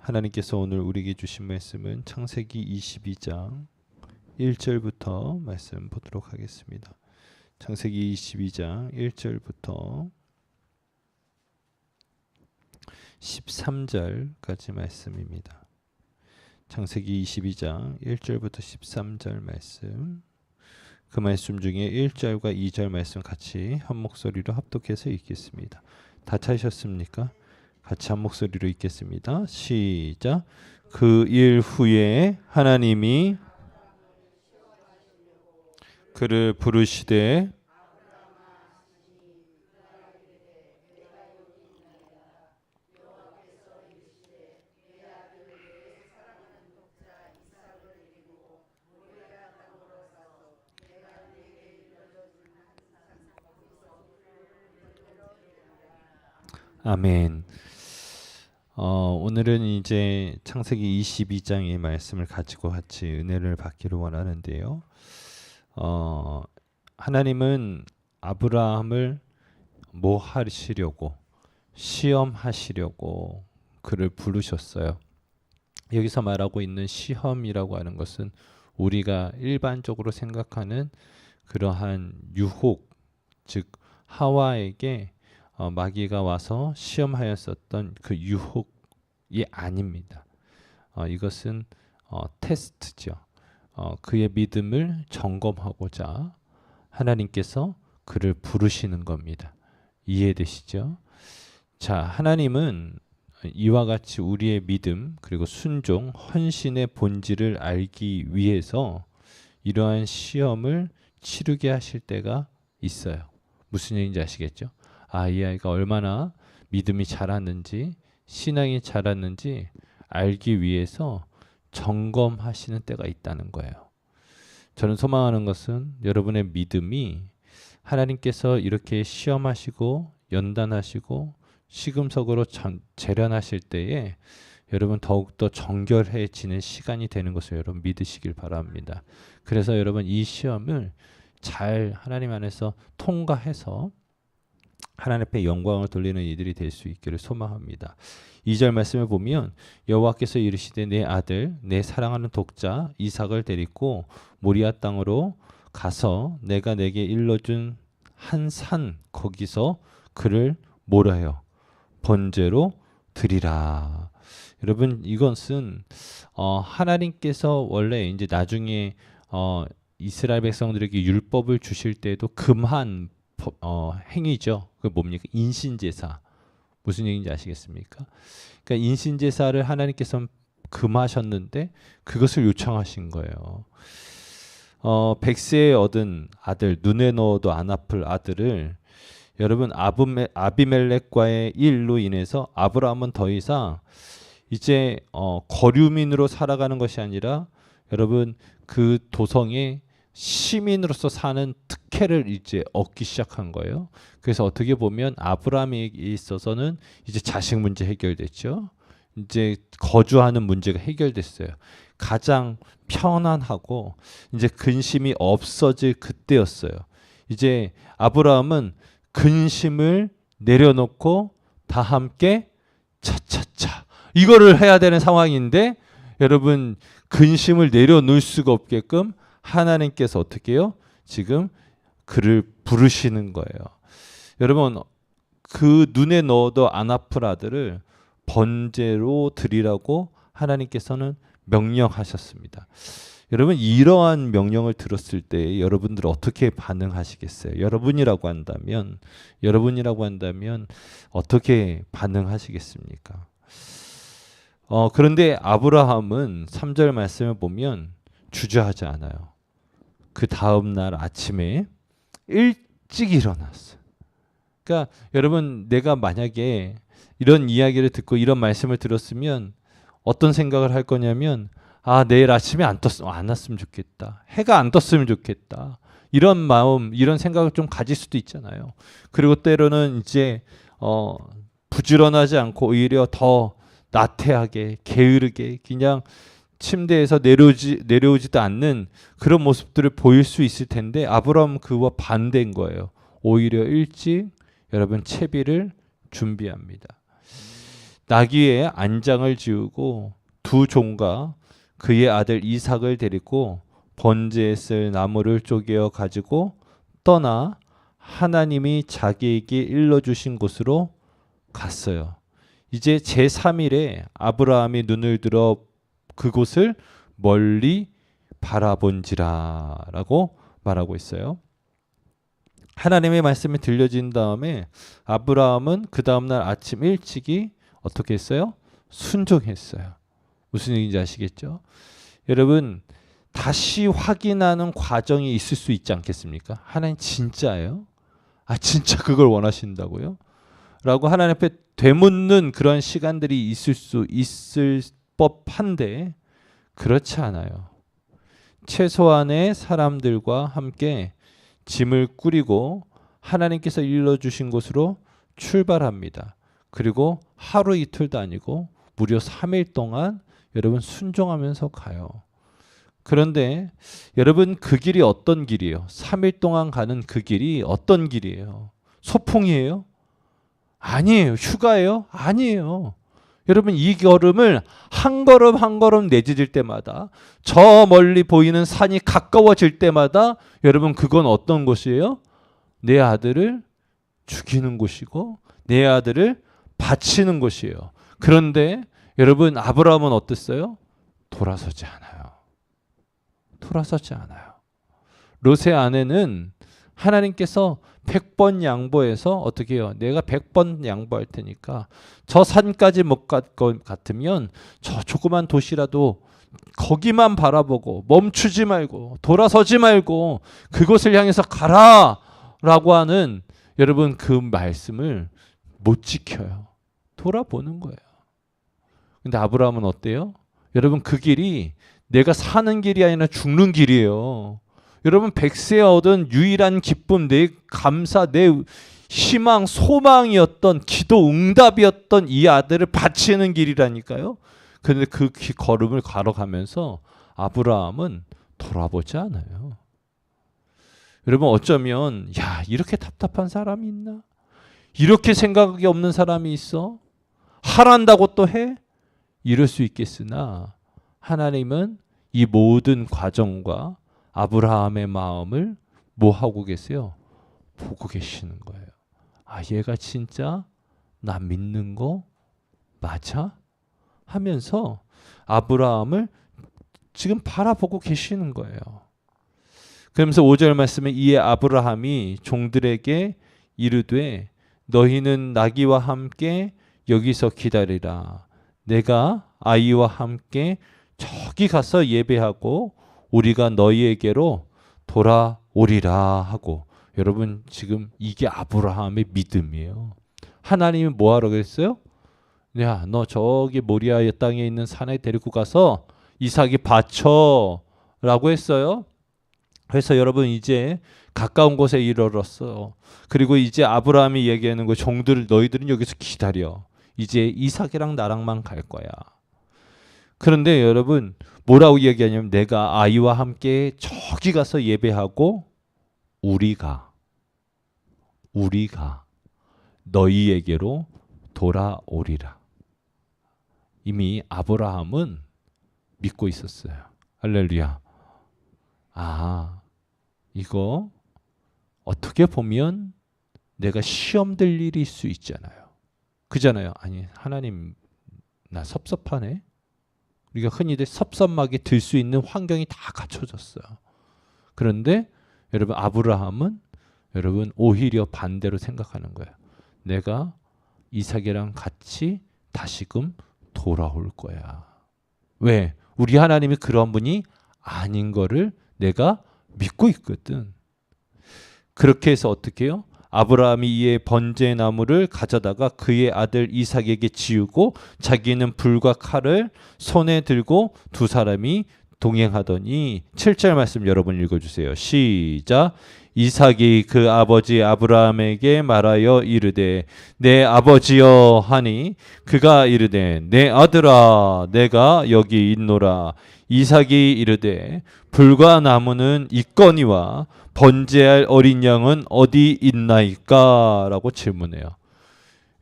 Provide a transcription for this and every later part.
하나님께서 오늘 우리에게 주신 말씀은 창세기 22장 1절부터 말씀 보도록 하겠습니다. 창세기 22장 1절부터 13절까지 말씀입니다. 창세기 22장 1절부터 13절 말씀, 그 말씀 중에 1절과 2절 말씀 같이 한 목소리로 합독해서 읽겠습니다. 다 찾으셨습니까? 같이 한 목소리로 읽겠습니다. 시작. 그 일 후에 하나님이 그를 부르시되 아멘. 오늘은 이제 창세기 22장의 말씀을 가지고 같이 은혜를 받기를 원하는데요. 하나님은 아브라함을 뭐 하시려고, 시험하시려고 그를 부르셨어요. 여기서 말하고 있는 시험이라고 하는 것은 우리가 일반적으로 생각하는 그러한 유혹, 즉 하와에게 마귀가 와서 시험하였었던 그 유혹이 아닙니다. 이것은 테스트죠. 그의 믿음을 점검하고자 하나님께서 그를 부르시는 겁니다. 이해되시죠? 자, 하나님은 이와 같이 우리의 믿음 그리고 순종, 헌신의 본질을 알기 위해서 이러한 시험을 치르게 하실 때가 있어요. 무슨 얘기인지 아시겠죠? 이 아이가 얼마나 믿음이 자랐는지, 신앙이 자랐는지 알기 위해서 점검하시는 때가 있다는 거예요. 저는 소망하는 것은 여러분의 믿음이 하나님께서 이렇게 시험하시고 연단하시고 시금석으로 재련하실 때에 여러분 더욱더 정결해지는 시간이 되는 것을 여러분 믿으시길 바랍니다. 그래서 여러분 이 시험을 잘 하나님 안에서 통과해서 하나님 앞에 영광을 돌리는 이들이 될 수 있기를 소망합니다. 2절 말씀을 보면 여호와께서 이르시되 내 아들 내 사랑하는 독자 이삭을 데리고 모리아 땅으로 가서 내가 내게 일러준 한 산 거기서 그를 뭐라요? 번제로 드리라. 여러분 이것은 하나님께서 원래 이제 나중에 이스라엘 백성들에게 율법을 주실 때도 금한 행위죠. 그 뭡니까? 인신제사. 무슨 얘기인지 아시겠습니까? 그러니까 인신제사를 하나님께서 금하셨는데 그것을 요청하신 거예요. 100세에 얻은 아들, 눈에 넣어도 안 아플 아들을 여러분 아비멜렉과의 일로 인해서 아브라함은 더 이상 이제 거류민으로 살아가는 것이 아니라 여러분 그 도성에 시민으로서 사는 특혜를 이제 얻기 시작한 거예요. 그래서 어떻게 보면 아브라함에게 있어서는 이제 자식 문제 해결됐죠. 이제 거주하는 문제가 해결됐어요. 가장 편안하고 이제 근심이 없어질 그때였어요. 이제 아브라함은 근심을 내려놓고 다 함께 차차차 이거를 해야 되는 상황인데 여러분 근심을 내려놓을 수가 없게끔 하나님께서 어떻게 해요? 지금 그를 부르시는 거예요. 여러분 그 눈에 넣어도 안 아플 아들을 번제로 드리라고 하나님께서는 명령하셨습니다. 여러분 이러한 명령을 들었을 때 여러분들 어떻게 반응하시겠어요? 여러분이라고 한다면 어떻게 반응하시겠습니까? 그런데 아브라함은 3절 말씀을 보면 주저하지 않아요. 그 다음 날 아침에 일찍 일어났어요. 그러니까 여러분 내가 만약에 이런 이야기를 듣고 이런 말씀을 들었으면 어떤 생각을 할 거냐면 내일 아침에 안 왔으면 좋겠다. 해가 안 떴으면 좋겠다. 이런 마음, 이런 생각을 좀 가질 수도 있잖아요. 그리고 때로는 이제 부지런하지 않고 오히려 더 나태하게 게으르게 그냥 침대에서 내려오지도 않는 그런 모습들을 보일 수 있을 텐데 아브라함은 그와 반대인 거예요. 오히려 일찍 여러분 채비를 준비합니다. 나귀의 안장을 지우고 두 종과 그의 아들 이삭을 데리고 번제에 쓸 나무를 쪼개어 가지고 떠나 하나님이 자기에게 일러주신 곳으로 갔어요. 이제 제3일에 아브라함이 눈을 들어 그곳을 멀리 바라본지라 라고 말하고 있어요. 하나님의 말씀이 들려진 다음에 아브라함은 그 다음날 아침 일찍이 어떻게 했어요? 순종했어요. 무슨 얘기인지 아시겠죠? 여러분, 다시 확인하는 과정이 있을 수 있지 않겠습니까? 하나님 진짜예요? 진짜 그걸 원하신다고요? 라고 하나님 앞에 되묻는 그런 시간들이 있을 법한데 그렇지 않아요. 최소한의 사람들과 함께 짐을 꾸리고 하나님께서 일러주신 곳으로 출발합니다. 그리고 하루 이틀도 아니고 무려 3일 동안 여러분 순종하면서 가요. 그런데 여러분 그 길이 어떤 길이에요? 3일 동안 가는 그 길이 어떤 길이에요? 소풍이에요? 아니에요. 휴가예요? 아니에요. 여러분 이 걸음을 한 걸음 한 걸음 내딛을 때마다 저 멀리 보이는 산이 가까워질 때마다 여러분 그건 어떤 곳이에요? 내 아들을 죽이는 곳이고 내 아들을 바치는 곳이에요. 그런데 여러분 아브라함은 어땠어요? 돌아서지 않아요. 돌아서지 않아요. 롯의 아내는 하나님께서 100번 양보해서 어떻게 해요? 내가 100번 양보할 테니까 저 산까지 못 갈 것 같으면 저 조그만 도시라도 거기만 바라보고 멈추지 말고 돌아서지 말고 그곳을 향해서 가라 라고 하는 여러분 그 말씀을 못 지켜요. 돌아보는 거예요. 근데 아브라함은 어때요? 여러분 그 길이 내가 사는 길이 아니라 죽는 길이에요. 여러분 100세 얻은 유일한 기쁨, 내 감사, 내 희망, 소망이었던 기도 응답이었던 이 아들을 바치는 길이라니까요. 그런데 그 걸음을 걸어가면서 아브라함은 돌아보지 않아요. 여러분 어쩌면 이렇게 답답한 사람이 있나? 이렇게 생각이 없는 사람이 있어? 하란다고 또 해? 이럴 수 있겠으나 하나님은 이 모든 과정과 아브라함의 마음을 뭐 하고 계세요? 보고 계시는 거예요. 얘가 진짜 나 믿는 거 맞아? 하면서 아브라함을 지금 바라보고 계시는 거예요. 그러면서 5절 말씀에 이에 아브라함이 종들에게 이르되 너희는 나귀와 함께 여기서 기다리라. 내가 아이와 함께 저기 가서 예배하고 우리가 너희에게로 돌아오리라 하고. 여러분 지금 이게 아브라함의 믿음이에요. 하나님이 뭐하러 그랬어요? 야, 너 저기 모리아의 땅에 있는 산에 데리고 가서 이삭이 바쳐 라고 했어요. 그래서 여러분 이제 가까운 곳에 이르렀어. 그리고 이제 아브라함이 얘기하는 거, 종들 너희들은 여기서 기다려. 이제 이삭이랑 나랑만 갈 거야. 그런데 여러분 뭐라고 얘기하냐면 내가 아이와 함께 저기 가서 예배하고 우리가 너희에게로 돌아오리라. 이미 아브라함은 믿고 있었어요. 할렐루야. 이거 어떻게 보면 내가 시험 될 일이 있을 수 있잖아요. 그잖아요. 아니 하나님 나 섭섭하네. 우리가 흔히들 섭섭하게 들 수 있는 환경이 다 갖춰졌어요. 그런데 여러분 아브라함은 여러분 오히려 반대로 생각하는 거예요. 내가 이삭이랑 같이 다시금 돌아올 거야. 왜? 우리 하나님이 그런 분이 아닌 거를 내가 믿고 있거든. 그렇게 해서 어떻게 해요? 아브라함이 이에 번제 나무를 가져다가 그의 아들 이삭에게 지우고 자기는 불과 칼을 손에 들고 두 사람이 동행하더니 7절 말씀 여러분 읽어주세요. 시작. 이삭이 그 아버지 아브라함에게 말하여 이르되 내 아버지여 하니 그가 이르되 내 아들아 내가 여기 있노라. 이삭이 이르되 불과 나무는 있거니와 번제할 어린 양은 어디 있나이까? 라고 질문해요.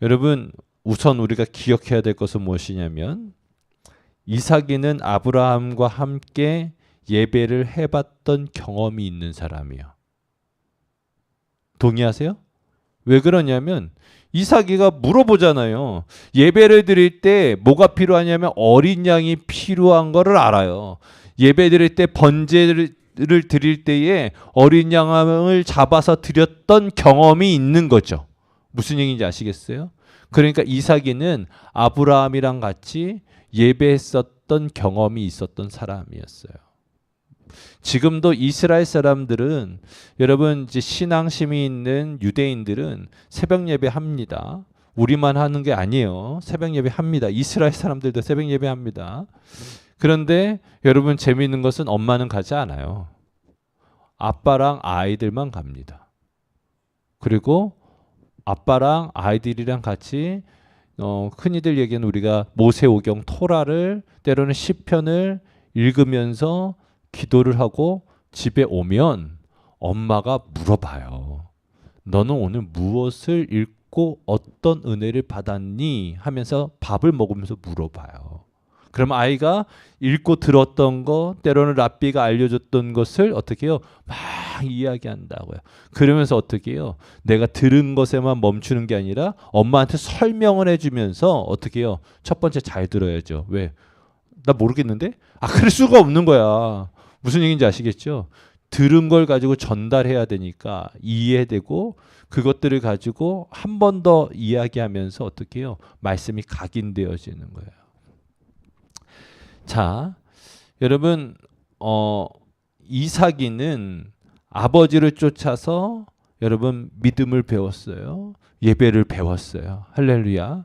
여러분 우선 우리가 기억해야 될 것은 무엇이냐면 이삭이는 아브라함과 함께 예배를 해봤던 경험이 있는 사람이요. 동의하세요? 왜 그러냐면 이삭이가 물어보잖아요. 예배를 드릴 때 뭐가 필요하냐면 어린 양이 필요한 거를 알아요. 예배 드릴 때 번제를 드릴 때에 어린 양을 잡아서 드렸던 경험이 있는 거죠. 무슨 얘기인지 아시겠어요? 그러니까 이삭이는 아브라함이랑 같이 예배했었던 경험이 있었던 사람이었어요. 지금도 이스라엘 사람들은 여러분 이제 신앙심이 있는 유대인들은 새벽 예배 합니다. 우리만 하는 게 아니에요. 새벽 예배 합니다. 이스라엘 사람들도 새벽 예배 합니다. 그런데 여러분 재미있는 것은 엄마는 가지 않아요. 아빠랑 아이들만 갑니다. 그리고 아빠랑 아이들이랑 같이 흔히들 얘기하는 우리가 모세오경 토라를 때로는 시편을 읽으면서 기도를 하고 집에 오면 엄마가 물어봐요. 너는 오늘 무엇을 읽고 어떤 은혜를 받았니? 하면서 밥을 먹으면서 물어봐요. 그럼 아이가 읽고 들었던 거, 때로는 랍비가 알려줬던 것을 어떻게 해요? 막 이야기한다고요. 그러면서 어떻게 해요? 내가 들은 것에만 멈추는 게 아니라 엄마한테 설명을 해주면서 어떻게 해요? 첫 번째 잘 들어야죠. 왜? 나 모르겠는데? 그럴 수가 없는 거야. 무슨 얘기인지 아시겠죠? 들은 걸 가지고 전달해야 되니까 이해되고 그것들을 가지고 한 번 더 이야기하면서 어떻게 해요? 말씀이 각인되어지는 거예요. 자, 여러분 이삭이는 아버지를 쫓아서 여러분 믿음을 배웠어요. 예배를 배웠어요. 할렐루야.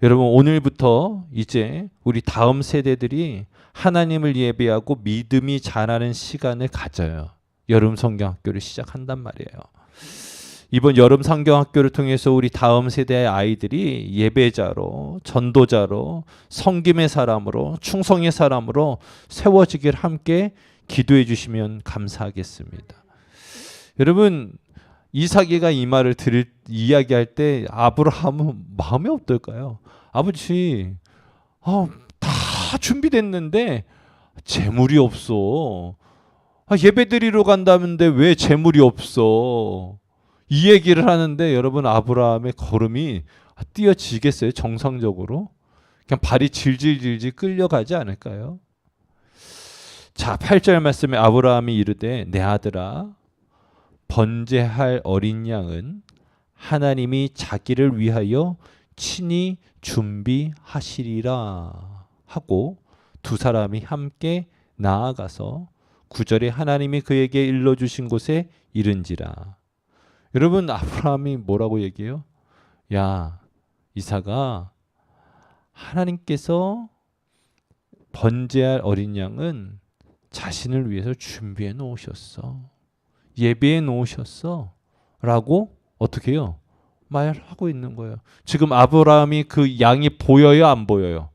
여러분 오늘부터 이제 우리 다음 세대들이 하나님을 예배하고 믿음이 자라는 시간을 가져요. 여름 성경학교를 시작한단 말이에요. 이번 여름 성경학교를 통해서 우리 다음 세대의 아이들이 예배자로, 전도자로, 섬김의 사람으로, 충성의 사람으로 세워지길 함께 기도해 주시면 감사하겠습니다. 여러분 이삭이가 이 말을 이야기할 때 아브라함은 마음이 어떨까요? 아버지, 다 준비됐는데 재물이 없어. 예배드리러 간다는데 왜 재물이 없어? 이 얘기를 하는데 여러분 아브라함의 걸음이 뛰어지겠어요? 정상적으로? 그냥 발이 질질질질 끌려가지 않을까요? 자, 8절 말씀에 아브라함이 이르되 내 아들아 번제할 어린 양은 하나님이 자기를 위하여 친히 준비하시리라 하고 두 사람이 함께 나아가서 9절에 하나님이 그에게 일러주신 곳에 이른지라. 여러분 아브라함이 뭐라고 얘기해요? 야 이삭아, 하나님께서 번제할 어린 양은 자신을 위해서 준비해 놓으셨어. 예배해 놓으셨어. 라고 어떻게 해요? 말하고 있는 거예요. 지금 아브라함이 그 양이 보여요? 안 보여요?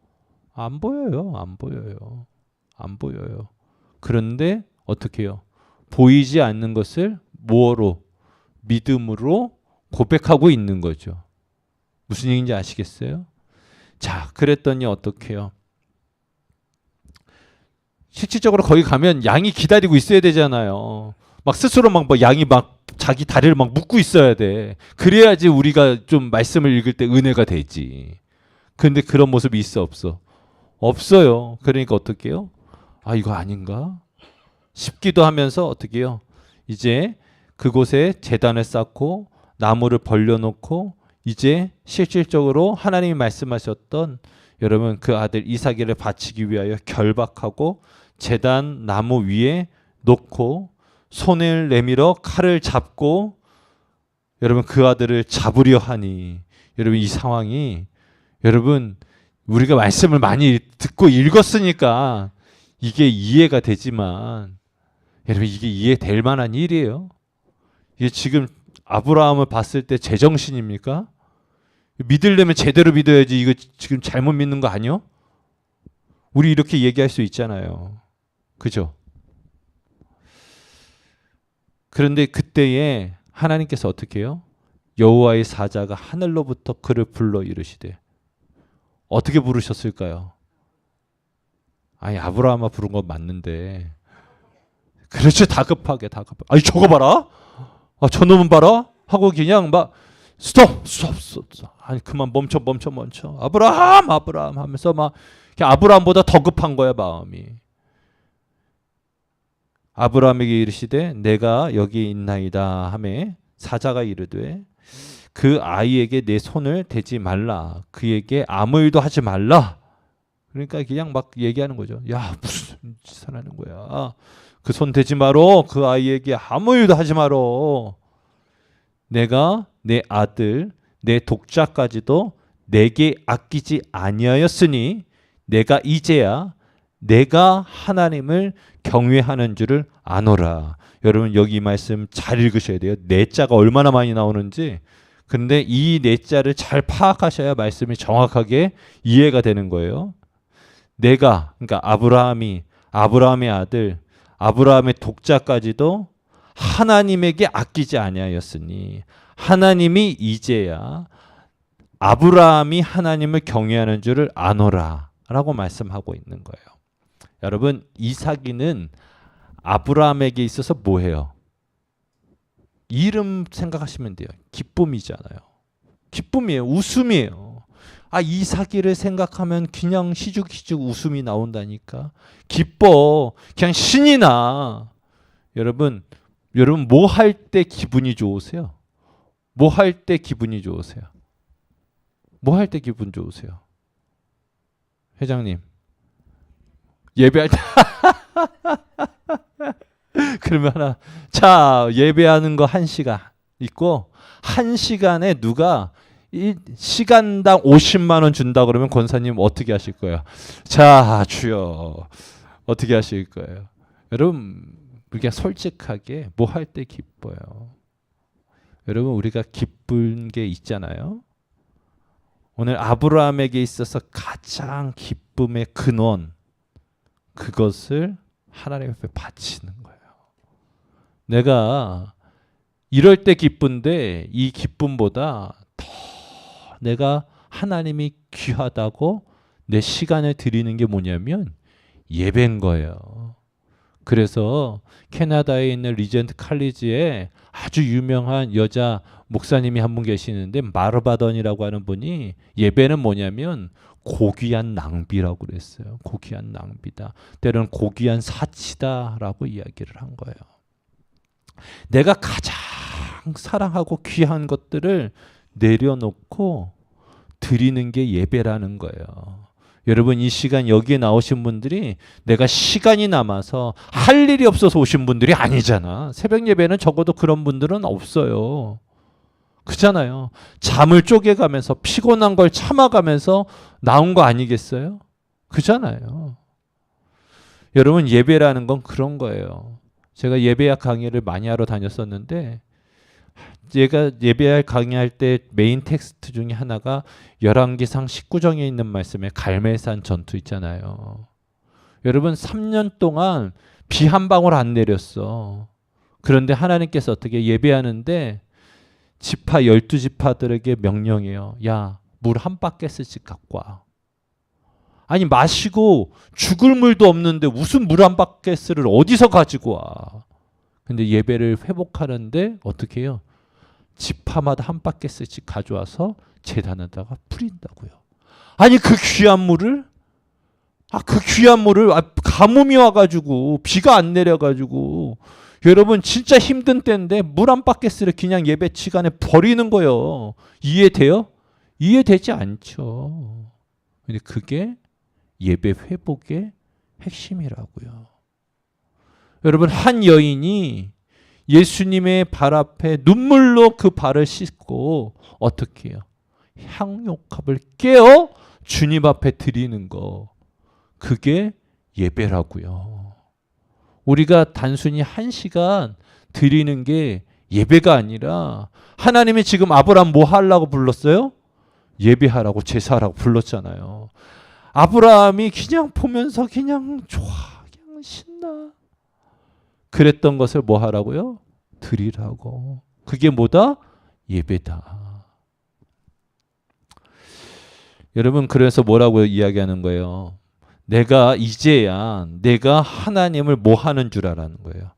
안 보여요. 안 보여요. 안 보여요. 그런데 어떻게 해요? 보이지 않는 것을 뭐로? 믿음으로 고백하고 있는 거죠. 무슨 얘기인지 아시겠어요? 자, 그랬더니 어떻게 해요? 실질적으로 거기 가면 양이 기다리고 있어야 되잖아요. 막 스스로 막 양이 막 자기 다리를 막 묶고 있어야 돼. 그래야지 우리가 좀 말씀을 읽을 때 은혜가 되지. 근데 그런 모습이 있어 없어? 없어요. 그러니까 어떻게 해요? 이거 아닌가? 싶기도 하면서 어떻게 해요? 이제 그곳에 제단을 쌓고 나무를 벌려놓고 이제 실질적으로 하나님이 말씀하셨던 여러분 그 아들 이삭이를 바치기 위하여 결박하고 제단 나무 위에 놓고 손을 내밀어 칼을 잡고 여러분 그 아들을 잡으려 하니 여러분 이 상황이 여러분 우리가 말씀을 많이 듣고 읽었으니까 이게 이해가 되지만 여러분 이게 이해될 만한 일이에요. 이게 지금 아브라함을 봤을 때 제정신입니까? 믿으려면 제대로 믿어야지. 이거 지금 잘못 믿는 거 아니요? 우리 이렇게 얘기할 수 있잖아요. 그죠? 그런데 그때에 하나님께서 어떻게 해요? 여호와의 사자가 하늘로부터 그를 불러 이르시되 어떻게 부르셨을까요? 아니 아브라함아 부른 건 맞는데 그렇죠. 다급하게. 아니 저거 봐라. 아 저놈은 봐라. 하고 그냥 막 스톱. 아니 그만 멈춰. 아브라함 하면서 막 아브라함보다 더 급한 거야 마음이. 아브라함에게 이르시되 내가 여기 있나이다 하매 사자가 이르되 그 아이에게 내 손을 대지 말라. 그에게 아무 일도 하지 말라. 그러니까 그냥 막 얘기하는 거죠. 야 무슨 짓을 하는 거야. 그 손 대지 마로. 그 아이에게 아무 일도 하지 마로. 내가 내 아들 내 독자까지도 내게 아끼지 아니하였으니 내가 이제야 내가 하나님을 경외하는 줄을 아노라. 여러분 여기 이 말씀 잘 읽으셔야 돼요. 내 자가 얼마나 많이 나오는지. 근데 이 내 자를 잘 파악하셔야 말씀이 정확하게 이해가 되는 거예요. 내가 그러니까 아브라함의 아들 아브라함의 독자까지도 하나님에게 아끼지 아니하였으니 하나님이 이제야 아브라함이 하나님을 경외하는 줄을 아노라 라고 말씀하고 있는 거예요. 여러분 이삭이는 아브라함에게 있어서 뭐예요? 이름 생각하시면 돼요. 기쁨이잖아요. 기쁨이에요. 웃음이에요. 아 이삭이를 생각하면 그냥 희죽희죽 웃음이 나온다니까. 기뻐. 그냥 신이 나. 여러분 뭐 할 때 기분이 좋으세요? 뭐 할 때 기분이 좋으세요? 뭐 할 때 기분 좋으세요? 회장님 예배할 때 그러면 하나 자 예배하는 거 1시간 있고 1시간에 누가 이 시간당 50만 원 준다 그러면 권사님 어떻게 하실 거예요? 자 주여 어떻게 하실 거예요? 여러분 우리가 솔직하게 뭐 할 때 기뻐요? 여러분 우리가 기쁜 게 있잖아요. 오늘 아브라함에게 있어서 가장 기쁨의 근원 그것을 하나님 앞에 바치는 거예요. 내가 이럴 때 기쁜데 이 기쁨보다 더 내가 하나님이 귀하다고 내 시간을 드리는 게 뭐냐면 예배인 거예요. 그래서 캐나다에 있는 리젠트 칼리지에 아주 유명한 여자 목사님이 한 분 계시는데 마르바던이라고 하는 분이 예배는 뭐냐면 고귀한 낭비라고 그랬어요. 고귀한 낭비다. 때로는 고귀한 사치다라고 이야기를 한 거예요. 내가 가장 사랑하고 귀한 것들을 내려놓고 드리는 게 예배라는 거예요. 여러분 이 시간 여기에 나오신 분들이 내가 시간이 남아서 할 일이 없어서 오신 분들이 아니잖아. 새벽 예배는 적어도 그런 분들은 없어요. 그잖아요. 잠을 쪼개가면서 피곤한 걸 참아가면서 나온 거 아니겠어요? 그잖아요. 여러분 예배라는 건 그런 거예요. 제가 예배학 강의를 많이 하러 다녔었는데 제가 예배할 강의할 때 메인 텍스트 중에 하나가 열왕기상 19장에 있는 말씀에 갈멜산 전투 있잖아요. 여러분 3년 동안 비 한 방울 안 내렸어. 그런데 하나님께서 어떻게 예배하는데 지파 12지파들에게 명령해요. 야, 물 한 바켓씩 갖고 와. 아니 마시고 죽을 물도 없는데 무슨 물 한 바켓을 어디서 가지고 와. 근데 예배를 회복하는데 어떻게 해요? 지파마다 한 바켓씩 가져와서 제단에다가 뿌린다고요. 아니 그 귀한 물을 가뭄이 와가지고 비가 안 내려가지고 여러분 진짜 힘든 때인데 물 한 바켓을 그냥 예배 시간에 버리는 거예요. 이해돼요? 이해되지 않죠. 근데 그게 예배 회복의 핵심이라고요. 여러분 한 여인이 예수님의 발 앞에 눈물로 그 발을 씻고 어떻게 해요? 향료컵을 깨어 주님 앞에 드리는 거. 그게 예배라고요. 우리가 단순히 1시간 드리는 게 예배가 아니라 하나님이 지금 아브라함 뭐 하려고 불렀어요? 예배하라고 제사하라고 불렀잖아요. 아브라함이 그냥 보면서 그냥 좋아, 그냥 신나. 그랬던 것을 뭐 하라고요? 드리라고. 그게 뭐다? 예배다. 여러분 그래서 뭐라고 이야기하는 거예요? 내가 이제야 내가 하나님을 뭐 하는 줄 알았는 거예요.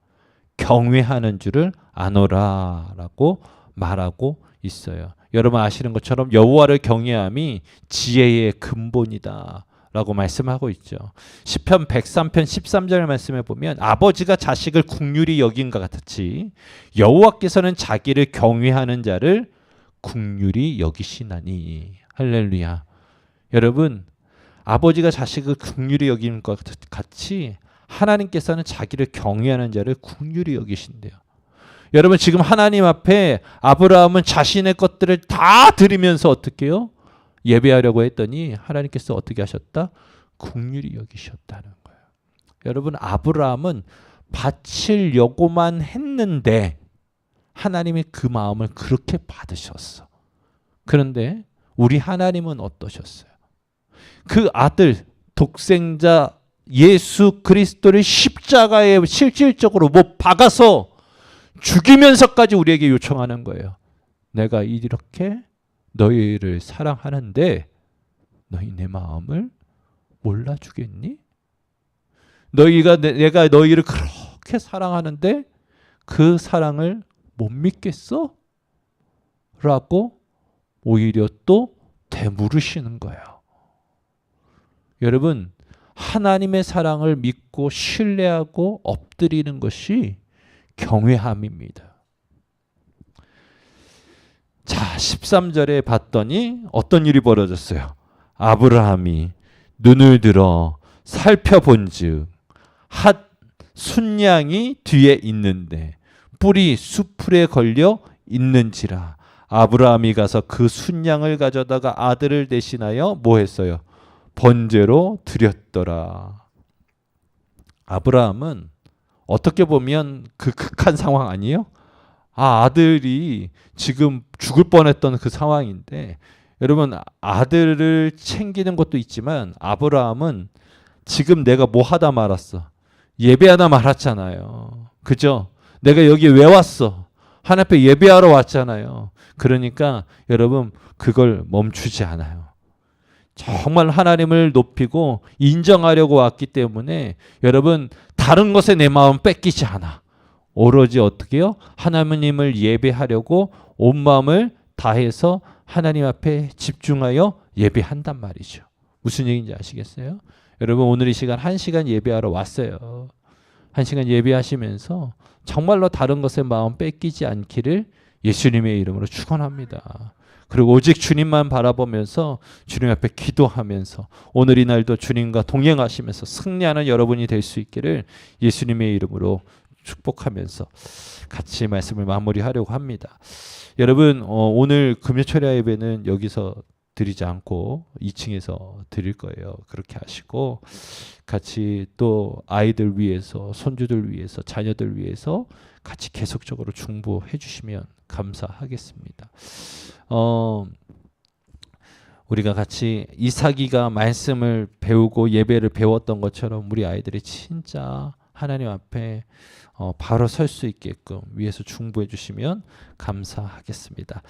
경외하는 줄을 아노라라고 말하고 있어요. 여러분 아시는 것처럼 여호와를 경외함이 지혜의 근본이다 라고 말씀하고 있죠. 시편 103편 13절 말씀에 보면 아버지가 자식을 긍휼히 여긴 것 같이 여호와께서는 자기를 경외하는 자를 긍휼히 여기시나니. 할렐루야. 여러분 아버지가 자식을 긍휼히 여기는 것 같이 하나님께서는 자기를 경외하는 자를 긍휼히 여기신대요. 여러분 지금 하나님 앞에 아브라함은 자신의 것들을 다 드리면서 어떻게 해요? 예배하려고 했더니 하나님께서 어떻게 하셨다? 긍휼히 여기셨다는 거예요. 여러분 아브라함은 바치려고만 했는데 하나님이 그 마음을 그렇게 받으셨어. 그런데 우리 하나님은 어떠셨어요? 그 아들 독생자 예수 그리스도를 십자가에 실질적으로 못 박아서 죽이면서까지 우리에게 요청하는 거예요. 내가 이렇게 너희를 사랑하는데 너희 내 마음을 몰라주겠니? 내가 너희를 그렇게 사랑하는데 그 사랑을 못 믿겠어? 라고 오히려 또 되물으시는 거예요. 여러분 하나님의 사랑을 믿고 신뢰하고 엎드리는 것이 경외함입니다. 자, 13절에 봤더니 어떤 일이 벌어졌어요? 아브라함이 눈을 들어 살펴본즉 한 순양이 뒤에 있는데 뿔이 수풀에 걸려 있는지라. 아브라함이 가서 그 순양을 가져다가 아들을 대신하여 뭐 했어요? 번제로 드렸더라. 아브라함은 어떻게 보면 그 극한 상황 아니에요? 아들이 지금 죽을 뻔했던 그 상황인데 여러분 아들을 챙기는 것도 있지만 아브라함은 지금 내가 뭐 하다 말았어? 예배하다 말았잖아요. 그죠? 내가 여기 왜 왔어? 하나님 앞에 예배하러 왔잖아요. 그러니까 여러분 그걸 멈추지 않아요. 정말 하나님을 높이고 인정하려고 왔기 때문에 여러분 다른 것에 내 마음 뺏기지 않아. 오로지 어떻게 해요? 하나님을 예배하려고 온 마음을 다해서 하나님 앞에 집중하여 예배한단 말이죠. 무슨 얘기인지 아시겠어요? 여러분 오늘 이 시간 1시간 예배하러 왔어요. 1시간 예배하시면서 정말로 다른 것에 마음 뺏기지 않기를 예수님의 이름으로 축원합니다. 그리고 오직 주님만 바라보면서 주님 앞에 기도하면서 오늘 이 날도 주님과 동행하시면서 승리하는 여러분이 될 수 있기를 예수님의 이름으로 축복하면서 같이 말씀을 마무리하려고 합니다. 여러분 오늘 금요철야 예배는 여기서 드리지 않고 2층에서 드릴 거예요. 그렇게 하시고 같이 또 아이들 위해서 손주들 위해서 자녀들 위해서 같이 계속적으로 중보해 주시면 감사하겠습니다. 우리가 같이 이삭이가 말씀을 배우고 예배를 배웠던 것처럼 우리 아이들이 진짜 하나님 앞에 바로 설 수 있게끔 위에서 중보해 주시면 감사하겠습니다.